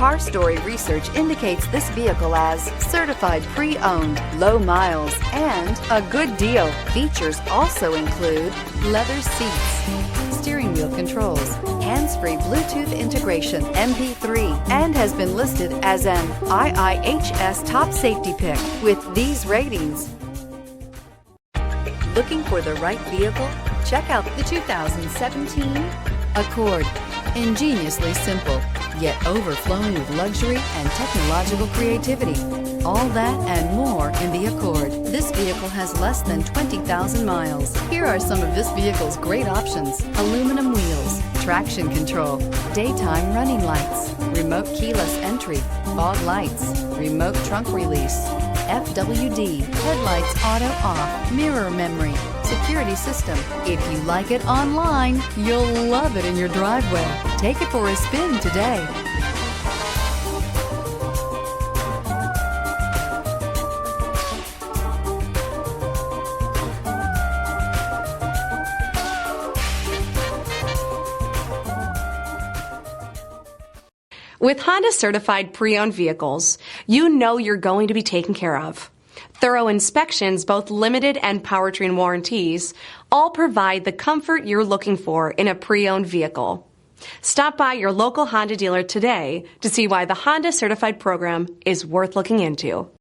Car Story research indicates this vehicle as certified pre-owned, low miles, and a good deal. Features also include leather seats, steering wheel controls, hands-free Bluetooth integration, MP3, and has been listed as an IIHS top safety pick with these ratings. Looking for the right vehicle? Check out the 2017 Accord. Ingeniously simple, yet overflowing with luxury and technological creativity. All that and more in the Accord. This vehicle has less than 20,000 miles. Here are some of this vehicle's great options: aluminum wheels, traction control, daytime running lights, remote keyless entry, fog lights, remote trunk release, FWD, headlights auto off, mirror memory, security system. If you like it online, you'll love it in your driveway. Take it for a spin today. With Honda certified pre-owned vehicles, you know you're going to be taken care of. Thorough inspections, both limited and powertrain warranties, all provide the comfort you're looking for in a pre-owned vehicle. Stop by your local Honda dealer today to see why the Honda certified program is worth looking into.